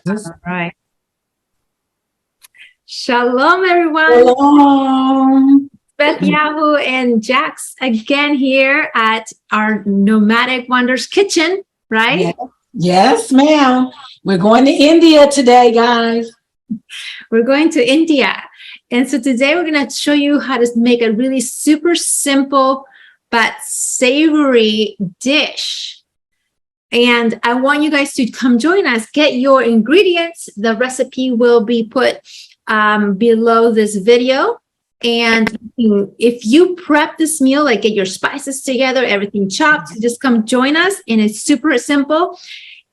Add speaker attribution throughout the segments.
Speaker 1: All right. Shalom, everyone.
Speaker 2: Shalom.
Speaker 1: Beth Yahoo and Jax again here at our Nomadic Wonders kitchen, right?
Speaker 2: Yes, ma'am. We're going to India today, guys.
Speaker 1: We're going to India. And so today we're going to show you how to make a really super simple but savory dish. And I want you guys to come join us, get your ingredients. The recipe will be put below this video. And if you prep this meal, like get your spices together, everything chopped, just come join us. And it's super simple.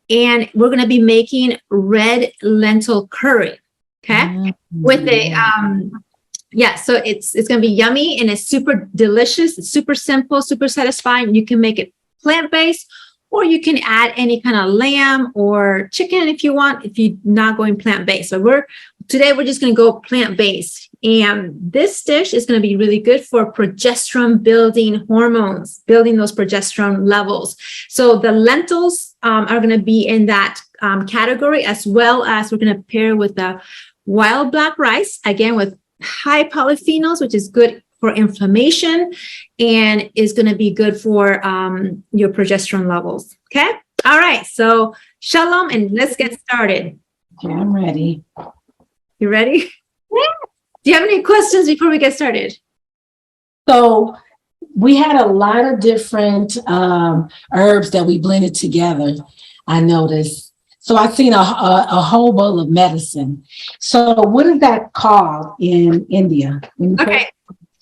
Speaker 1: And we're going to be making red lentil curry. Okay. With a, so it's going to be yummy and it's super delicious. It's super simple, super satisfying. You can make it plant-based, or you can add any kind of lamb or chicken if you want, if you're not going plant-based. So today we're just going to go plant-based. And this dish is going to be really good for progesterone building hormones, building those progesterone levels. So the lentils are going to be in that category, as well as we're going to pair with the wild black rice, again, with high polyphenols, which is good for inflammation and is going to be good for your progesterone levels. Okay. All right. So shalom, and let's get started.
Speaker 2: Okay, I'm ready.
Speaker 1: You ready? Yeah. Do you have any questions before we get started?
Speaker 2: So we had a lot of different herbs that we blended together, I noticed. So I've seen a whole bowl of medicine. So what is that called in India?
Speaker 1: Okay.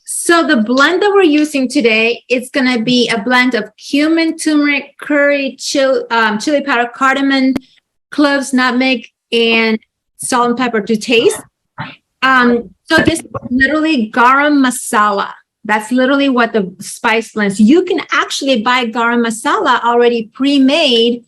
Speaker 1: So the blend that we're using today, it's going to be a blend of cumin, turmeric, curry, chili powder, cardamom, cloves, nutmeg, and salt and pepper to taste. So this is literally garam masala. That's literally what the spice blends. You can actually buy garam masala already pre-made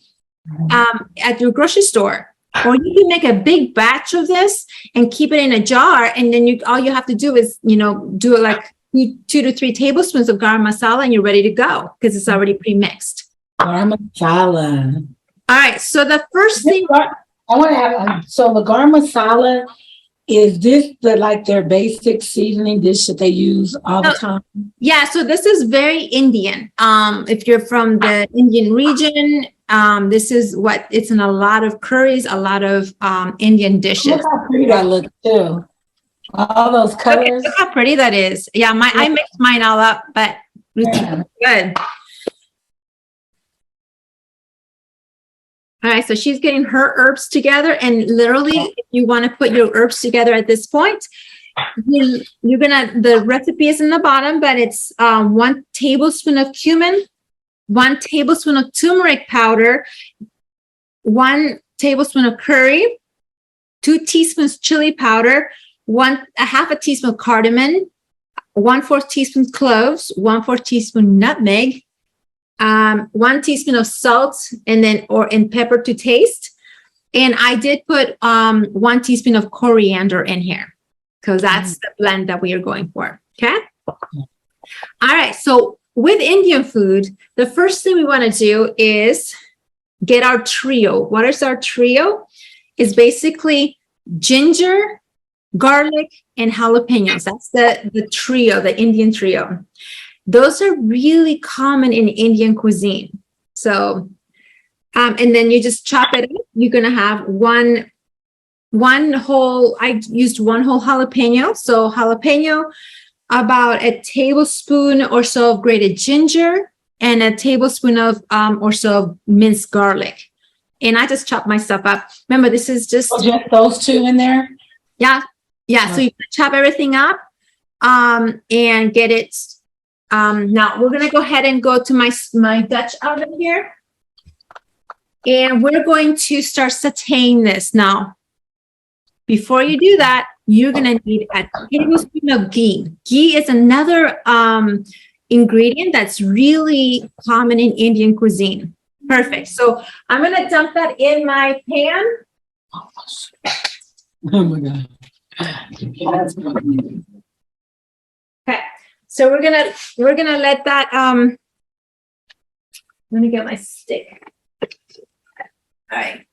Speaker 1: at your grocery store, or you can make a big batch of this and keep it in a jar, and then all you have to do is do it like 2 to 3 tablespoons of garam masala, and you're ready to go because it's already pre-mixed.
Speaker 2: Garam masala.
Speaker 1: All right. So the first thing
Speaker 2: I want to have so the garam masala. Is this their basic seasoning dish that they use all the time?
Speaker 1: Yeah, so this is very Indian. If you're from the Indian region, this is what it's in a lot of curries, a lot of Indian dishes.
Speaker 2: Look how pretty that looks too. All those colors.
Speaker 1: Look how pretty that is. Yeah, I mixed mine all up, but it's good. All right, so she's getting her herbs together, and literally, if you want to put your herbs together at this point, the recipe is in the bottom, but it's 1 tablespoon of cumin, 1 tablespoon of turmeric powder, 1 tablespoon of curry, 2 teaspoons chili powder, a half a teaspoon cardamom, 1/4 teaspoon cloves, 1/4 teaspoon nutmeg, 1 teaspoon of salt, and pepper to taste. And I did put 1 teaspoon of coriander in here because that's the blend that we are going for. Okay. All right. So with Indian food, the first thing we want to do is get our trio. What is our trio? It's basically ginger, garlic, and jalapenos. That's the trio, the Indian trio. Those are really common in Indian cuisine. So, and then you just chop it up. You're going to have one whole, I used 1 whole jalapeno. So jalapeno, about a tablespoon or so of grated ginger, and a tablespoon of or so of minced garlic. And I just chop my stuff up. Remember, this is just
Speaker 2: those 2 in there.
Speaker 1: Yeah. Yeah. So you chop everything up and get it. Now we're going to go ahead and go to my Dutch oven here. And we're going to start sauteing this. Now, before you do that, you're going to need a tablespoon of ghee. Ghee is another ingredient that's really common in Indian cuisine. Perfect. So I'm going to dump that in my pan.
Speaker 2: Oh my God.
Speaker 1: Okay. So we're gonna let that let me get my stick. All right.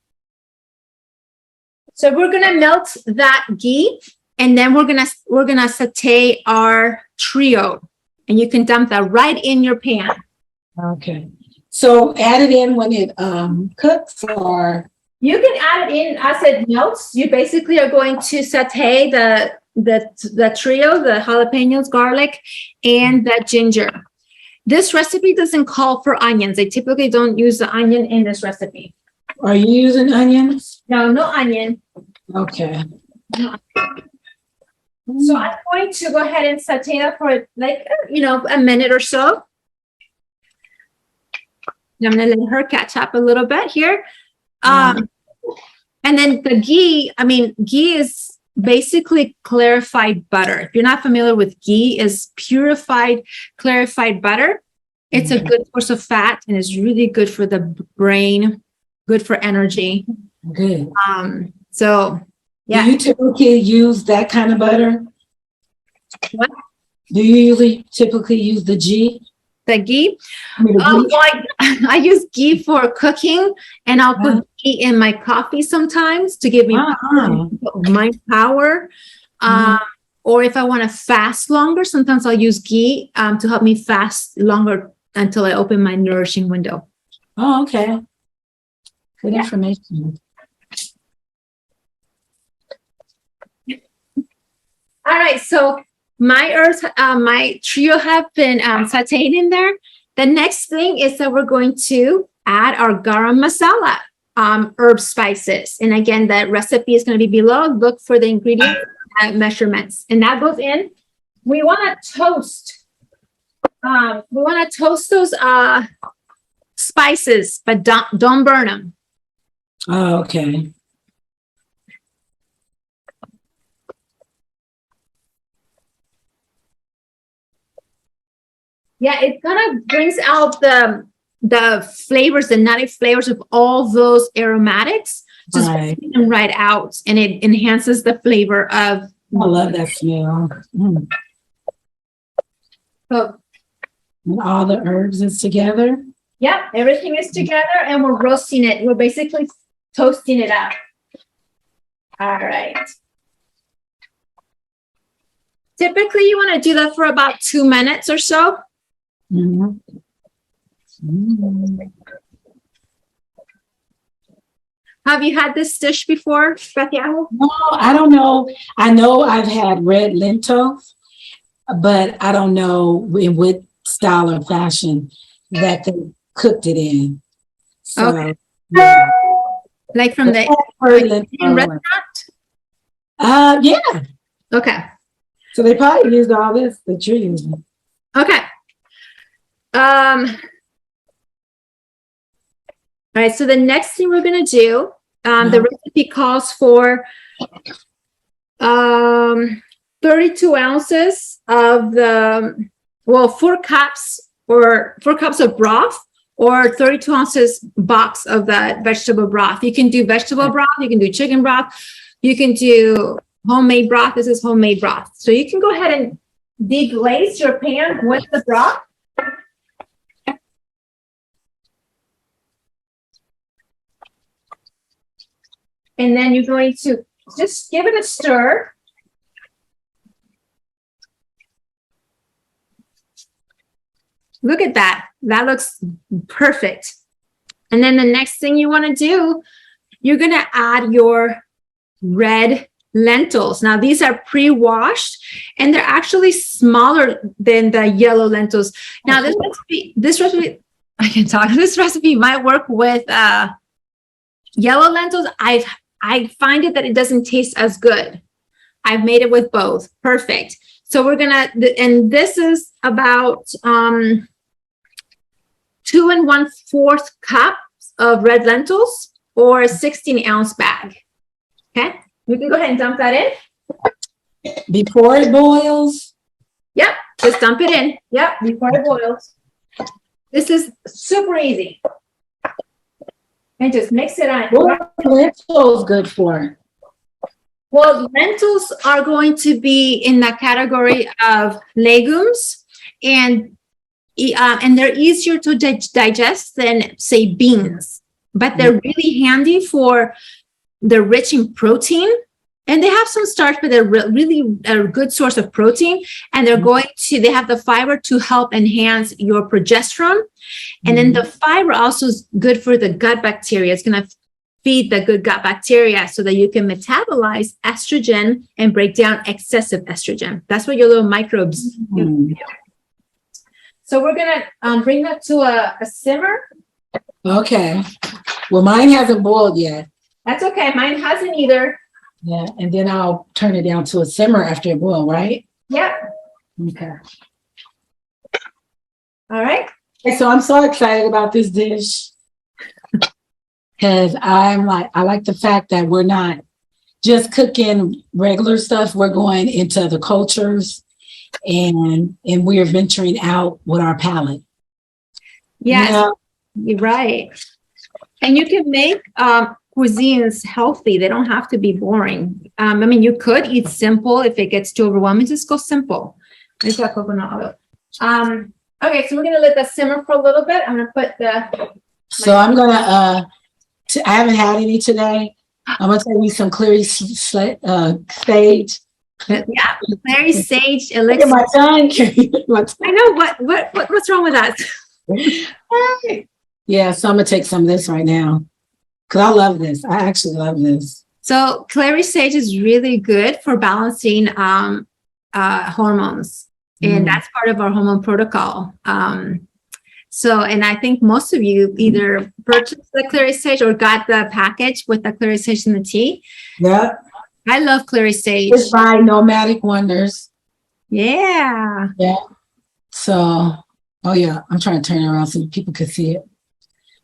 Speaker 1: So we're gonna melt that ghee, and then we're gonna saute our trio, and you can dump that right in your pan.
Speaker 2: Okay. So add it in when it cooks, or
Speaker 1: You can add it in as it melts. You basically are going to saute the trio, the jalapenos, garlic, and the ginger. This recipe doesn't call for onions. They typically don't use the onion in this recipe.
Speaker 2: are you using onions?
Speaker 1: No, no onion.
Speaker 2: Okay.
Speaker 1: So I'm going to go ahead and saute that for like, a minute or so. I'm going to let her catch up a little bit here. And then the ghee, ghee is basically clarified butter. If you're not familiar with ghee, is purified, clarified butter. It's a good source of fat, and it's really good for the brain, good for energy.
Speaker 2: Good.
Speaker 1: So yeah.
Speaker 2: Do you typically use that kind of butter?
Speaker 1: What?
Speaker 2: Do you usually typically use the ghee?
Speaker 1: The ghee?
Speaker 2: I mean, the ghee?
Speaker 1: I use ghee for cooking, and I'll put ghee in my coffee sometimes to give me mind power. Or if I want to fast longer, sometimes I'll use ghee to help me fast longer until I open my nourishing window.
Speaker 2: Oh, okay. Good information.
Speaker 1: All right, so my herbs, my trio have been sauteed in there. The next thing is that we're going to add our garam masala herb spices. And again, that recipe is going to be below. Look for the ingredient measurements. And that goes in. We want to toast. Those spices, but don't burn them.
Speaker 2: Oh, okay.
Speaker 1: Yeah, it kind of brings out the flavors, the nutty flavors of all those aromatics, just bring them right out, and it enhances the flavor of.
Speaker 2: I love that smell.
Speaker 1: So,
Speaker 2: and all the herbs is together.
Speaker 1: Yeah, everything is together, and we're roasting it. We're basically toasting it up. All right. Typically, you want to do that for about 2 minutes or so. Have you had this dish before, Bethyahu?
Speaker 2: No, I don't know. I know I've had red lentils, but I don't know in what style or fashion that they cooked it in. So,
Speaker 1: okay.
Speaker 2: Yeah.
Speaker 1: Like from the restaurant?
Speaker 2: Yeah.
Speaker 1: Okay.
Speaker 2: So they probably used all this that you're using.
Speaker 1: Okay. All right, so the next thing we're going to do, the recipe calls for 32 ounces of 4 cups of broth, or 32 ounces box of that vegetable broth. You can do vegetable broth, you can do chicken broth, you can do homemade broth. This is homemade broth. So you can go ahead and deglaze your pan with the broth. And then you're going to just give it a stir. Look at that. That looks perfect. And then the next thing you want to do, you're going to add your red lentils. Now, these are pre-washed, and they're actually smaller than the yellow lentils. Now, this recipe, I can talk. This recipe might work with yellow lentils. I find it that it doesn't taste as good. I've made it with both. Perfect. So we're gonna, and this is about 2 1/4 cups of red lentils, or a 16-ounce bag. Okay, we can go ahead and dump that in.
Speaker 2: Before it boils?
Speaker 1: Yep, just dump it in. Yep, before it boils. This is super easy. And just mix it on.
Speaker 2: What are lentils good for?
Speaker 1: Well, lentils are going to be in the category of legumes, and they're easier to digest than, say, beans. But they're really handy for they're rich in protein. And they have some starch, but they're really a good source of protein. And they're they have the fiber to help enhance your progesterone. And then the fiber also is good for the gut bacteria. It's going to feed the good gut bacteria so that you can metabolize estrogen and break down excessive estrogen. That's what your little microbes do. So we're going to bring that to a simmer.
Speaker 2: Okay. Well, mine hasn't boiled yet.
Speaker 1: That's okay. Mine hasn't either.
Speaker 2: Yeah, and then I'll turn it down to a simmer after it boils, right?
Speaker 1: Yep.
Speaker 2: Okay.
Speaker 1: All right.
Speaker 2: So I'm so excited about this dish because I like the fact that we're not just cooking regular stuff. We're going into the cultures and we're venturing out with our palate.
Speaker 1: Yes,
Speaker 2: you know?
Speaker 1: You're right. And you can make cuisines healthy. They don't have to be boring. I mean, you could eat simple. If it gets too overwhelming, just go simple. There's that coconut oil. Okay, so we're gonna let that simmer for a little bit. I'm gonna put the.
Speaker 2: So I'm gonna. I haven't had any today. I'm gonna take me some Clary sage.
Speaker 1: Yeah, Clary sage elixir.
Speaker 2: Look at my tongue.
Speaker 1: I know what's wrong with that.
Speaker 2: Yeah, so I'm gonna take some of this right now. Because I love this. I actually love this. So
Speaker 1: Clary sage is really good for balancing hormones. And that's part of our hormone protocol. And I think most of you either purchased the Clary sage or got the package with the Clary sage in the tea.
Speaker 2: Yeah.
Speaker 1: I love Clary sage.
Speaker 2: It's by Nomadic Wonders.
Speaker 1: Yeah.
Speaker 2: Yeah. So, oh yeah, I'm trying to turn it around so people can see it.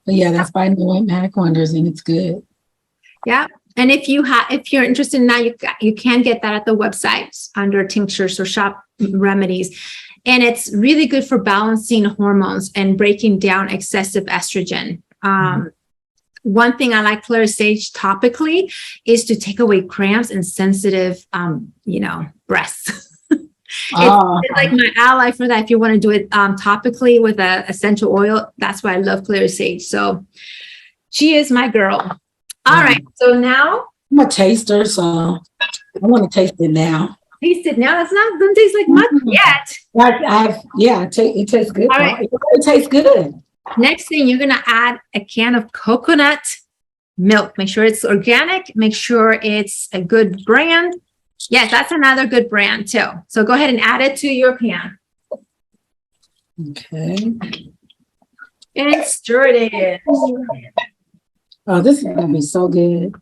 Speaker 2: But yeah, that's by Nomadic Wonders, and it's good.
Speaker 1: Yeah, and if you're interested in that, you can get that at the website under tinctures or shop remedies, and it's really good for balancing hormones and breaking down excessive estrogen. One thing I like Clary sage topically is to take away cramps and sensitive, breasts. It's like my ally for that. If you want to do it topically with an essential oil, that's why I love Clary sage. So she is my girl. All right. So now
Speaker 2: I'm a taster, so I want to taste it now.
Speaker 1: Taste it now. Doesn't taste like much yet.
Speaker 2: It tastes good.
Speaker 1: All right.
Speaker 2: It tastes good.
Speaker 1: Next thing, you're gonna add a can of coconut milk. Make sure it's organic. Make sure it's a good brand. Yes, that's another good brand too. So go ahead and add it to your pan.
Speaker 2: Okay.
Speaker 1: And stir it in.
Speaker 2: Oh, this is gonna be so good.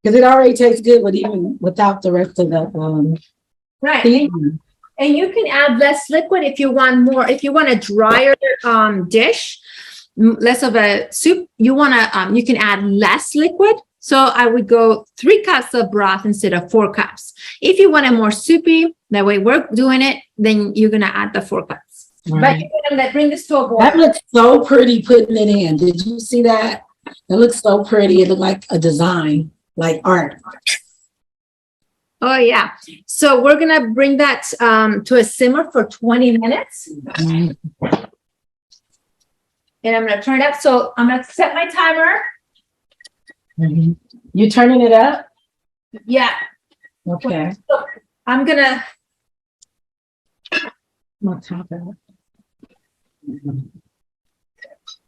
Speaker 2: Because it already tastes good, but even without the rest of the
Speaker 1: right. And you can add less liquid if you want more. If you want a drier dish, less of a soup, you can add less liquid. So I would go 3 cups of broth instead of 4 cups. If you want it more soupy, that way we're doing it, then you're going to add the 4 cups. Right. But you're going to bring this to a boil.
Speaker 2: That looks so pretty putting it in. Did you see that? It looks so pretty. It looked like a design, like art.
Speaker 1: Oh, yeah. So we're going to bring that to a simmer for 20 minutes. And I'm going to turn it up. So I'm going to set my timer.
Speaker 2: You turning it up?
Speaker 1: Yeah.
Speaker 2: Okay.
Speaker 1: So I'm gonna
Speaker 2: top it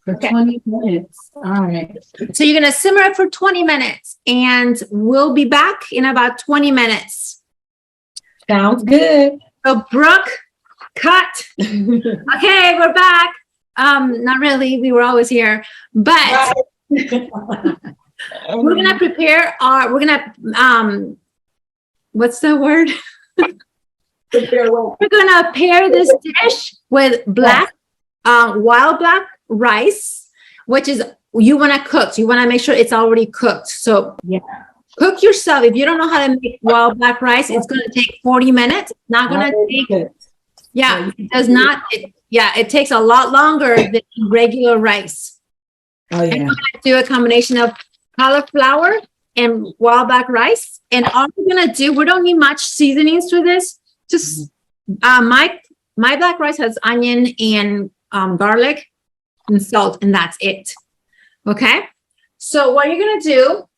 Speaker 2: for 20 minutes. All right.
Speaker 1: So you're gonna simmer it for 20 minutes, and we'll be back in about 20 minutes.
Speaker 2: Sounds good.
Speaker 1: So Brooke, cut. Okay, we're back. Not really. We were always here, but. We're gonna prepare what's the word? We're gonna pair this dish with wild black rice, which is you want to cook. So you want to make sure it's already cooked. So cook yourself. If you don't know how to make wild black rice, it's going to take 40 minutes. It's not going to take. Yeah, it does not. It takes a lot longer than regular rice.
Speaker 2: Oh yeah.
Speaker 1: And we're going to do a combination of cauliflower and wild black rice. And all we're gonna do, we don't need much seasonings for this. Just my black rice has onion and garlic and salt, and that's it. Okay. So what you're gonna do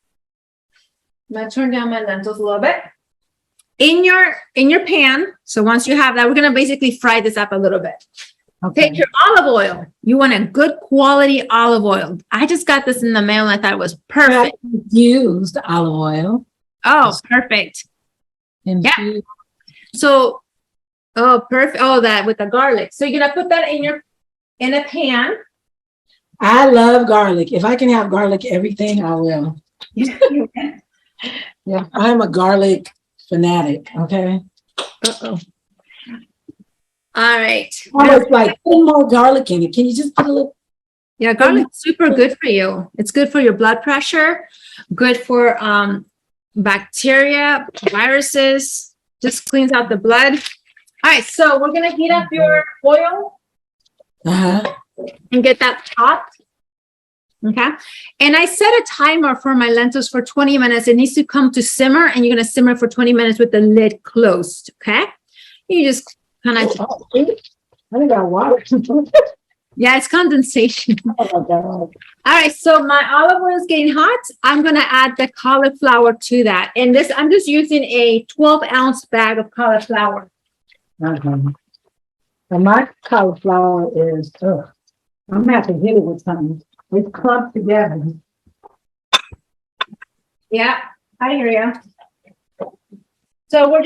Speaker 1: I'm gonna turn down my lentils a little bit. In your pan, so once you have that, we're gonna basically fry this up a little bit.
Speaker 2: Okay.
Speaker 1: Take your olive oil. You want a good quality olive oil. I just got this in the mail and I thought it was perfect.
Speaker 2: Used olive oil.
Speaker 1: Oh, perfect.
Speaker 2: Infused.
Speaker 1: So, oh, perfect. Oh, that with the garlic. So you're gonna put that in a pan.
Speaker 2: I love garlic. If I can have garlic, everything I will. Yeah, I'm a garlic fanatic. Okay.
Speaker 1: Uh-oh. All right.
Speaker 2: Almost like put more garlic in it. Can you just put a little?
Speaker 1: Yeah, garlic's super good for you. It's good for your blood pressure, good for bacteria, viruses, just cleans out the blood. All right, so we're gonna heat up your oil and get that hot. Okay. And I set a timer for my lentils for 20 minutes. It needs to come to simmer, and you're gonna simmer for 20 minutes with the lid closed. Okay. You just kind of
Speaker 2: I think I water.
Speaker 1: yeah, it's condensation.
Speaker 2: Oh my God.
Speaker 1: All right, so my olive oil is getting hot. I'm gonna add the cauliflower to that. And this, I'm just using a 12-ounce bag of cauliflower.
Speaker 2: And my cauliflower is, I'm gonna have to hit it with something. It's clumped together.
Speaker 1: Yeah, I hear you. So we're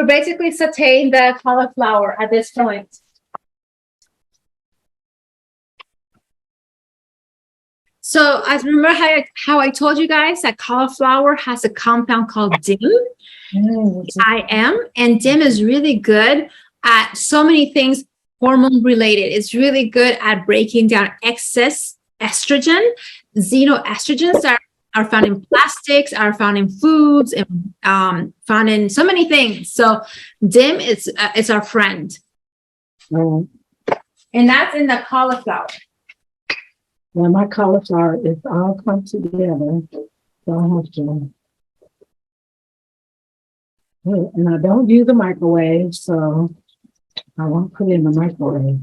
Speaker 1: basically sauteing the cauliflower at this point. So as remember how I told you guys that cauliflower has a compound called DIM, IM, and DIM is really good at so many things hormone related. It's really good at breaking down excess estrogen. Xenoestrogens are found in plastics, are found in foods, and found in so many things. So DIM is our friend. And that's in the cauliflower.
Speaker 2: Yeah, my cauliflower is all clumped together. So I have to. And I don't use the microwave, so I won't put it in the microwave.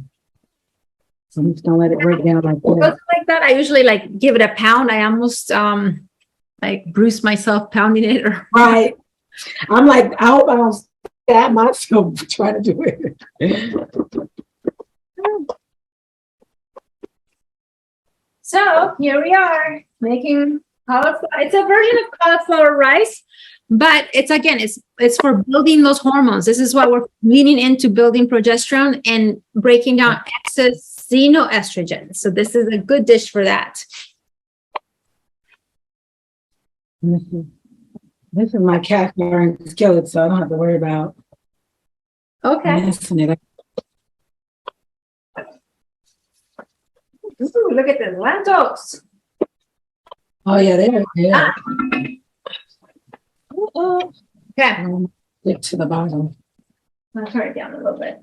Speaker 2: So I'm just gonna let it break down like that.
Speaker 1: Like that, I usually like give it a pound. I almost like bruise myself pounding it.
Speaker 2: Right. I'm like, I hope I don't stab myself trying to do it.
Speaker 1: So here we are making cauliflower. It's a version of cauliflower rice, but it's for building those hormones. This is what we're leaning into, building progesterone and breaking down excess xenoestrogen. So this is a good dish for that.
Speaker 2: This is my cast iron skillet, so I don't have to worry about messing it up.
Speaker 1: Ooh, look at the lentils.
Speaker 2: Oh yeah, they're good.
Speaker 1: Okay.
Speaker 2: Stick to the bottom.
Speaker 1: I'll turn it down a little bit.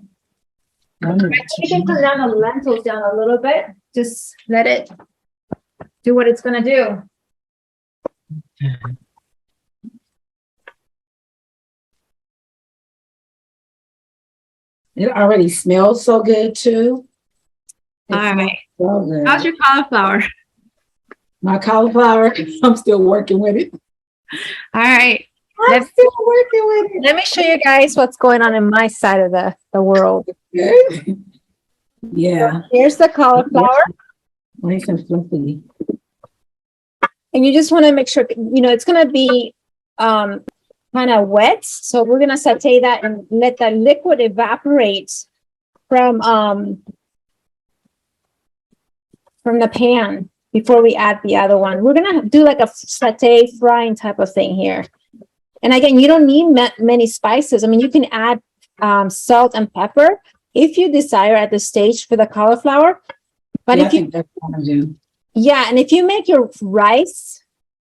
Speaker 2: Right,
Speaker 1: you can put down the lentils down a little bit. Just let it do what it's going to do.
Speaker 2: It already smells so good too.
Speaker 1: All right.
Speaker 2: So good.
Speaker 1: How's your cauliflower?
Speaker 2: My cauliflower, I'm still working with it.
Speaker 1: All right.
Speaker 2: I'm still working with it.
Speaker 1: Let me show you guys what's going on in my side of the world.
Speaker 2: Yeah.
Speaker 1: So here's the cauliflower.
Speaker 2: Nice and fluffy.
Speaker 1: And you just want to make sure, it's going to be kind of wet. So we're going to saute that and let the liquid evaporate from the pan before we add the other one. We're going to do like a saute frying type of thing here. And again, you don't need many spices. I mean, you can add salt and pepper if you desire at this stage for the cauliflower. But
Speaker 2: yeah, I think that's what I do.
Speaker 1: Yeah, and if you make your rice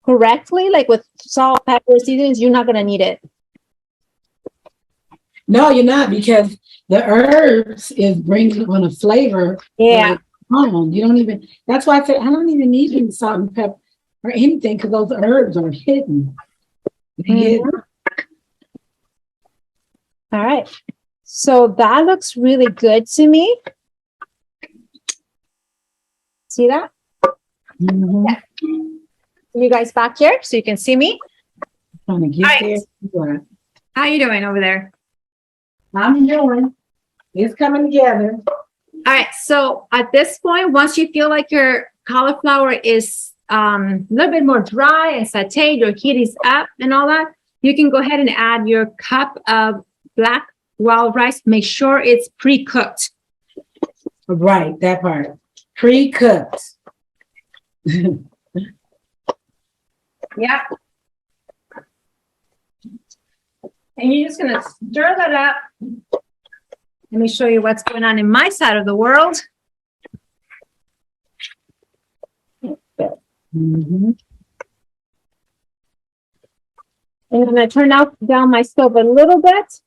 Speaker 1: correctly, like with salt, pepper, seasonings, you're not going to need it.
Speaker 2: No, you're not, because the herbs is bringing on a flavor.
Speaker 1: Yeah.
Speaker 2: You don't even, that's why I said I don't even need any salt and pepper or anything, because those herbs are hidden.
Speaker 1: All right. So that looks really good to me. See that?
Speaker 2: Mm-hmm.
Speaker 1: Yeah. you guys back here so you can see me.
Speaker 2: Trying to get
Speaker 1: All
Speaker 2: there.
Speaker 1: right. How you doing over there?
Speaker 2: I'm doing. It's coming together.
Speaker 1: All right. So at this point, once you feel like your cauliflower is a little bit more dry and sauteed, your heat is up and all that, you can go ahead and add your cup of black wild rice. Make sure it's pre-cooked.
Speaker 2: Right, that part. Pre-cooked.
Speaker 1: Yeah. And you're just going to stir that up. Let me show you what's going on in my side of the world.
Speaker 2: Mm-hmm.
Speaker 1: And I'm going to turn down my stove a little bit.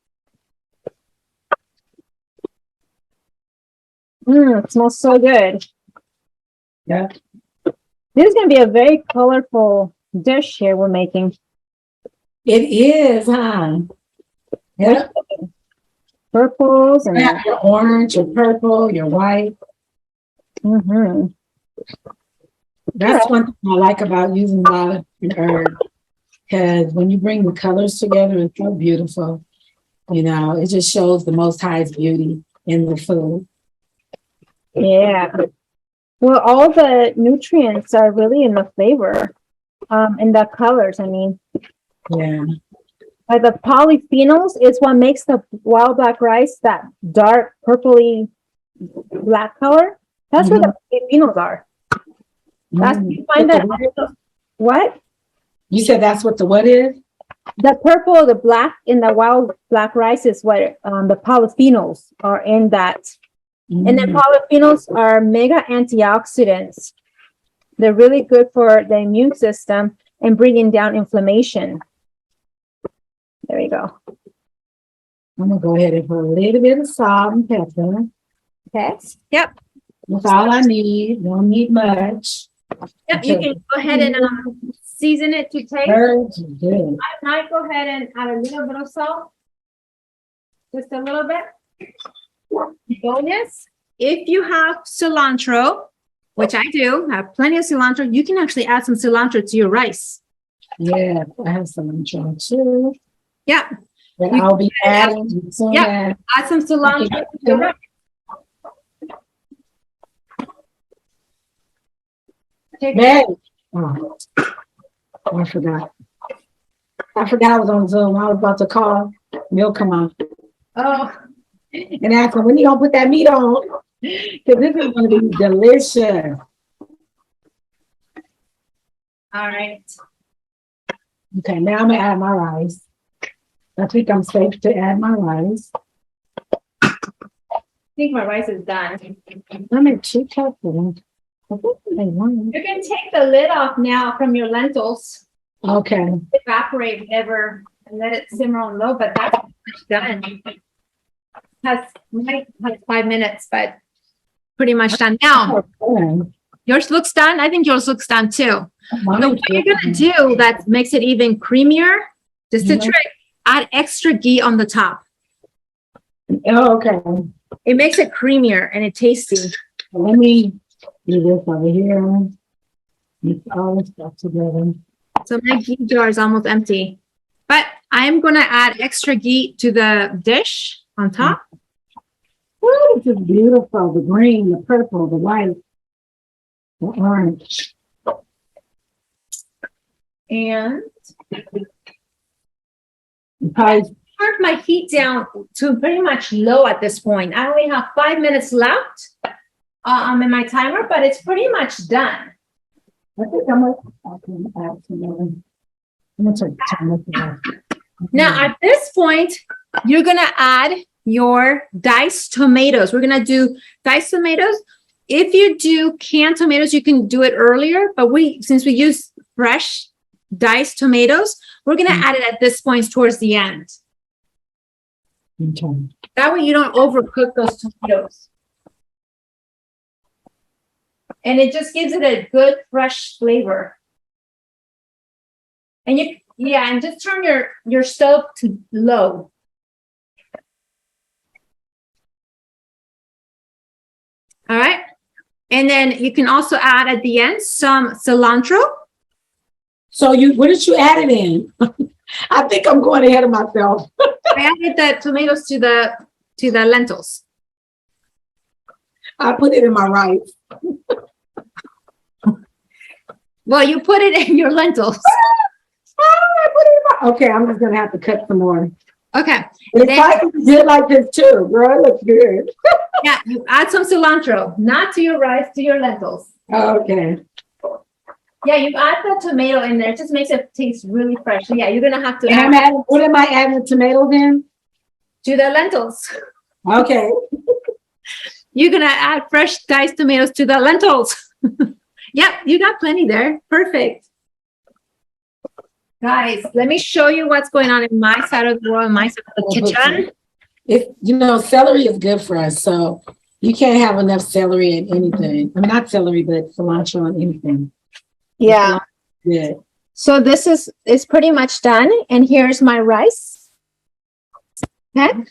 Speaker 1: It smells so good.
Speaker 2: Yeah.
Speaker 1: This is going to be a very colorful dish here we're making.
Speaker 2: It is, huh? Yeah.
Speaker 1: Purples and
Speaker 2: Your orange, your purple, your white.
Speaker 1: mm-hmm.
Speaker 2: That's one thing I like about using a lot of herbs, because when you bring the colors together, it's so beautiful. You know, it just shows the Most High's beauty in the food.
Speaker 1: Yeah. Well, all the nutrients are really in the flavor, in the colors. I mean,
Speaker 2: Yeah.
Speaker 1: but the polyphenols is what makes the wild black rice that dark purpley black color. That's where the polyphenols are. That's you find that. What?
Speaker 2: You said that's what the what is?
Speaker 1: The purple, the black in the wild black rice is what the polyphenols are in that. And then polyphenols are mega antioxidants. They're really good for the immune system and bringing down inflammation. There you go.
Speaker 2: I'm gonna go ahead and put a little bit of salt and pepper.
Speaker 1: Okay. Yep.
Speaker 2: That's all I need. Don't need much.
Speaker 1: Yep. You can go ahead and season it to taste.
Speaker 2: Herbs are good.
Speaker 1: I might go ahead and add a little bit of salt. Just a little bit. Bonus, if you have cilantro, which I do, have plenty of cilantro, you can actually add some cilantro to your rice.
Speaker 2: Yeah, I have some too.
Speaker 1: Yeah.
Speaker 2: That I'll be adding.
Speaker 1: Yeah, add some cilantro to your rice.
Speaker 2: Oh, I forgot. I was on Zoom. I was about to call Milk come on.
Speaker 1: Oh.
Speaker 2: And ask her when you gonna put that meat on. Because this is gonna be delicious.
Speaker 1: All right.
Speaker 2: Okay, now I'm gonna add my rice. I think I'm safe to add my rice.
Speaker 1: I think my rice is done.
Speaker 2: I'm in two careful.
Speaker 1: You can take the lid off now from your lentils.
Speaker 2: Okay.
Speaker 1: Evaporate whatever and let it simmer on low, but that's done. Might have 5 minutes, but pretty much done. Now, yours looks done. I think yours looks done too. So what you're gonna do that makes it even creamier, just a trick, add extra ghee on the top.
Speaker 2: Oh, okay.
Speaker 1: It makes it creamier and it tasty.
Speaker 2: Let me do this over here. Mix all this stuff together. So
Speaker 1: my ghee jar is almost empty, but I'm gonna add extra ghee to the dish on top.
Speaker 2: Oh, this is beautiful. The green, the purple, the white, the orange.
Speaker 1: And
Speaker 2: I
Speaker 1: turned my heat down to pretty much low at this point. I only have 5 minutes left in my timer, but it's pretty much done.
Speaker 2: I think I'm gonna add some. I'm gonna turn this off.
Speaker 1: Now, at this point, you're gonna add your diced tomatoes. We're gonna do diced tomatoes. If you do canned tomatoes, you can do it earlier, but since we use fresh diced tomatoes, we're gonna add it at this point towards the end.
Speaker 2: Okay.
Speaker 1: That way you don't overcook those tomatoes. And it just gives it a good fresh flavor. And and just turn your stove to low. All right. And then you can also add at the end some cilantro.
Speaker 2: So what did you add it in? I think I'm going ahead of myself.
Speaker 1: I added the tomatoes to the lentils.
Speaker 2: I put it in my rice.
Speaker 1: Well, you put it in your lentils.
Speaker 2: Okay, I'm just gonna have to cut some more.
Speaker 1: Okay.
Speaker 2: It's like you did like this too, girl. It looks good.
Speaker 1: Yeah, you add some cilantro, not to your rice, to your lentils.
Speaker 2: Okay.
Speaker 1: Yeah, you add the tomato in there. It just makes it taste really fresh. So yeah, you're gonna have to
Speaker 2: What am I adding the tomatoes in?
Speaker 1: to the lentils.
Speaker 2: Okay.
Speaker 1: You're gonna add fresh diced tomatoes to the lentils. Yep, you got plenty there. Perfect. Guys, let me show you what's going on in my side of the world, my side of the kitchen.
Speaker 2: Celery is good for us, so you can't have enough celery in anything. I mean, not celery, but cilantro in anything.
Speaker 1: Yeah.
Speaker 2: Good.
Speaker 1: So this is pretty much done, and here's my rice. Okay.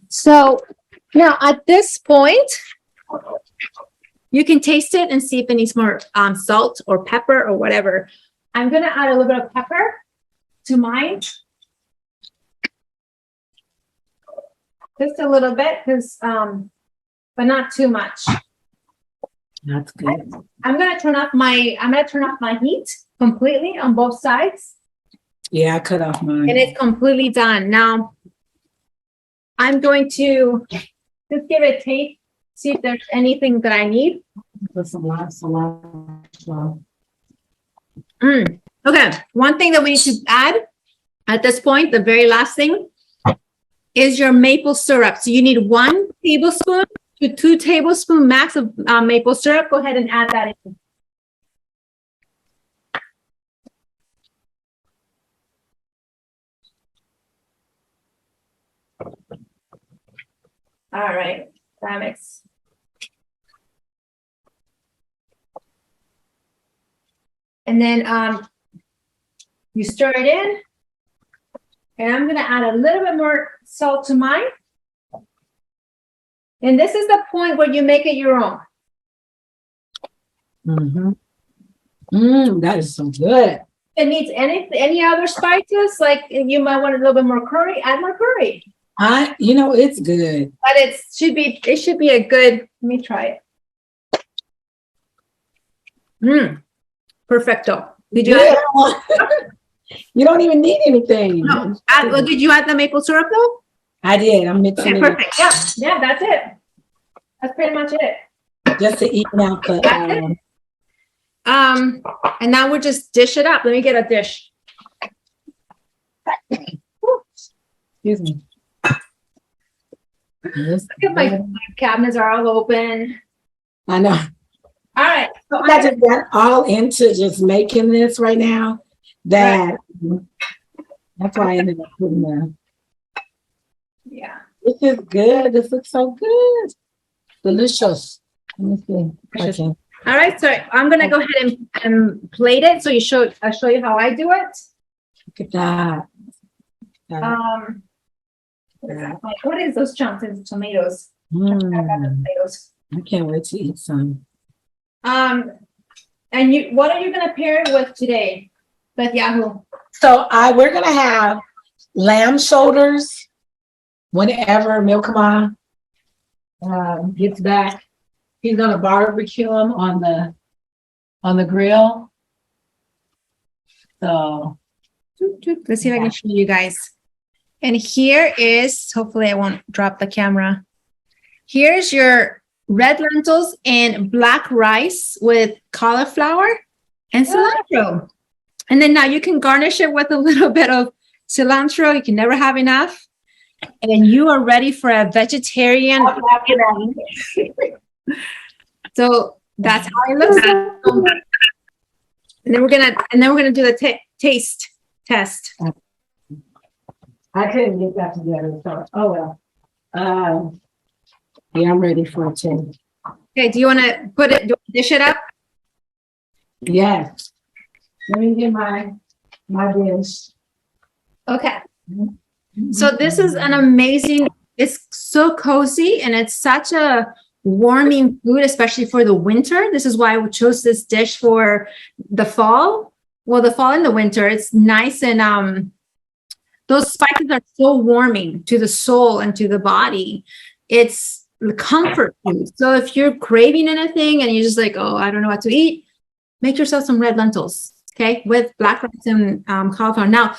Speaker 1: So now at this point, you can taste it and see if it needs more salt or pepper or whatever. I'm gonna add a little bit of pepper to mine. Just a little bit, but not too much.
Speaker 2: That's good.
Speaker 1: I'm gonna turn off my heat completely on both sides.
Speaker 2: Yeah, I cut off mine.
Speaker 1: And it's completely done. Now I'm going to just give it a taste, see if there's anything that I need.
Speaker 2: Put some cilantro.
Speaker 1: Okay, one thing that we need to add at this point, the very last thing, is your maple syrup. So you need 1 tablespoon to 2 tablespoons max of maple syrup. Go ahead and add that in. All right, that mix. And then you stir it in. And I'm gonna add a little bit more salt to mine. And this is the point where you make it your own.
Speaker 2: That is so good.
Speaker 1: If it needs any other spices, like you might want a little bit more curry, add more curry.
Speaker 2: It's good.
Speaker 1: But it should be a good, let me try it. Perfecto. Did you add?
Speaker 2: You don't even need anything.
Speaker 1: No. Did you add the maple syrup though?
Speaker 2: I did. I'm mixing it.
Speaker 1: Perfect. Yeah, that's it. That's pretty much it.
Speaker 2: Just to even out the
Speaker 1: and now we'll just dish it up. Let me get a dish.
Speaker 2: Excuse me.
Speaker 1: Look at my cabinets are all open.
Speaker 2: I know.
Speaker 1: All right.
Speaker 2: So I just got all into just making this right now. That's why I ended up putting the.
Speaker 1: Yeah.
Speaker 2: This is good. This looks so good. Delicious. Let me see. Okay.
Speaker 1: All right. So I'm gonna go ahead and plate it. So I'll show you how I do it.
Speaker 2: Look at that.
Speaker 1: What is those chunks? It's tomatoes.
Speaker 2: Tomatoes. I can't wait to eat some.
Speaker 1: And what are you gonna pair it with today? But Yahoo.
Speaker 2: So we're gonna have lamb shoulders whenever Milkama gets back. He's gonna barbecue them on the grill. So
Speaker 1: let's see if I can show you guys. And here is, hopefully I won't drop the camera. Here's your red lentils and black rice with cauliflower and cilantro. And then now you can garnish it with a little bit of cilantro. You can never have enough. And you are ready for a vegetarian. So that's how it looks. And then we're gonna do the taste test.
Speaker 2: I couldn't get that together. So well. Yeah, I'm ready for a change.
Speaker 1: Okay, do you want to dish it up?
Speaker 2: Yes. Let me get my dish.
Speaker 1: Okay. So this is an amazing, it's so cozy and it's such a warming food, especially for the winter. This is why we chose this dish for the fall. well, the fall and the winter, it's nice. And those spices are so warming to the soul and to the body. It's the comfort food. So if you're craving anything and you're just like, oh, I don't know what to eat, make yourself some red lentils, okay, with black rice and cauliflower. Now,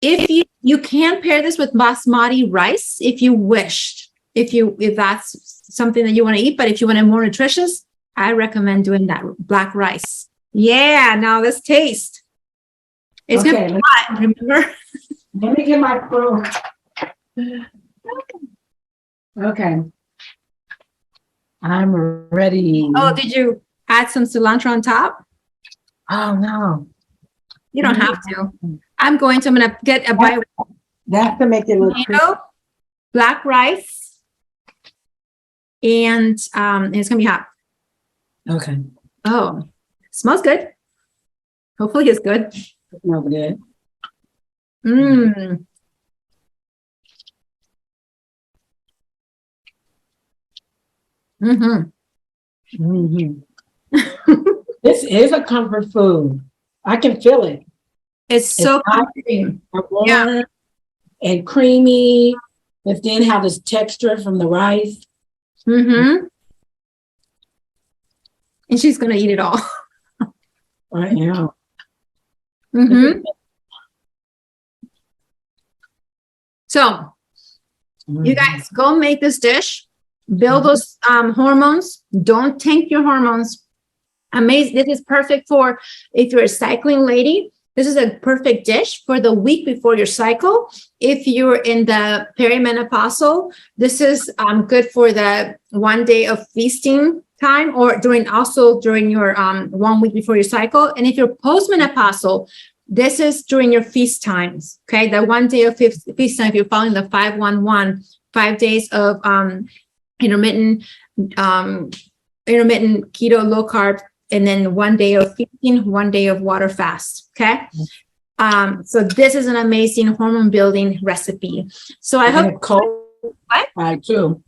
Speaker 1: if you can pair this with basmati rice if you wished, if that's something that you want to eat, but if you want it more nutritious, I recommend doing that black rice. Yeah, now let's taste. It's
Speaker 2: Okay,
Speaker 1: gonna be hot, remember?
Speaker 2: Let me get my phone. Okay. I'm ready.
Speaker 1: Oh, did you add some cilantro on top?
Speaker 2: Oh, no.
Speaker 1: You don't have to. I'm gonna get a bite of
Speaker 2: That's to make it look
Speaker 1: tomato, black rice, and it's gonna be hot.
Speaker 2: Okay.
Speaker 1: Oh, smells good. Hopefully it's good.
Speaker 2: No good.
Speaker 1: Mmm. Mm-hmm.
Speaker 2: Mm-hmm. This is a comfort food. I can feel it.
Speaker 1: It's so comforting.
Speaker 2: Warm and creamy, but then have this texture from the rice.
Speaker 1: Mm-hmm. And she's gonna eat it all.
Speaker 2: Right now.
Speaker 1: Mm-hmm. So you guys go make this dish, build those hormones. Don't tank your hormones. Amazing. This is perfect for if you're a cycling lady. This is a perfect dish for the week before your cycle. If you're in the perimenopausal, this is good for the 1 day of feasting time, or during your 1 week before your cycle. And if you're postmenopausal, this is during your feast times. Okay, the 1 day of feast time. If you're following the 5-1-1, 5 days of intermittent keto, low carb, and then 1 day of feasting, 1 day of water fast. Okay. So this is an amazing hormone building recipe. So I hope.
Speaker 2: It's cold outside too.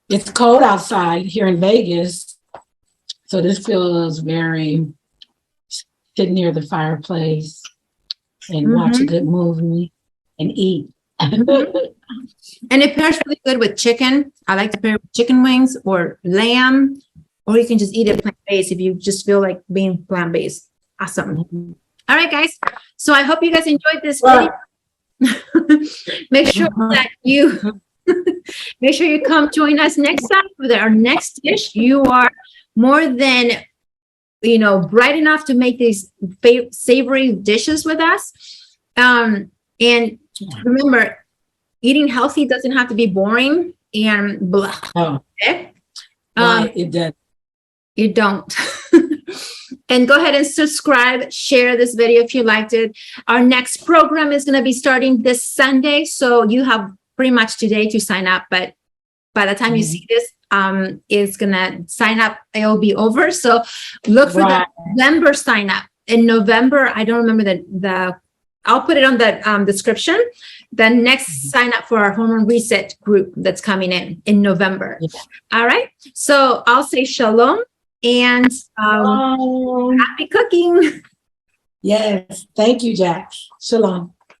Speaker 2: It's cold outside here in Vegas. So this feels very sit near the fireplace and watch a good movie and eat.
Speaker 1: And it pairs really good with chicken. I like to pair with chicken wings or lamb, or you can just eat it plant-based if you just feel like being plant-based. Awesome. All right, guys. So I hope you guys enjoyed this video. Make sure that you come join us next time for our next dish. You are more than bright enough to make these savory dishes with us. And remember, eating healthy doesn't have to be boring and blah.
Speaker 2: Oh,
Speaker 1: okay?
Speaker 2: it does.
Speaker 1: You don't. And go ahead and subscribe, share this video if you liked it. Our next program is going to be starting this Sunday. So you have pretty much today to sign up. But by the time you see this, it's going to sign up. It'll be over. So look for the November sign up. In November, I don't remember I'll put it on the description. The next sign up for our hormone reset group that's coming in November. Yeah. All right. So I'll say shalom and happy cooking.
Speaker 2: Yes. Thank you, Jack. Shalom.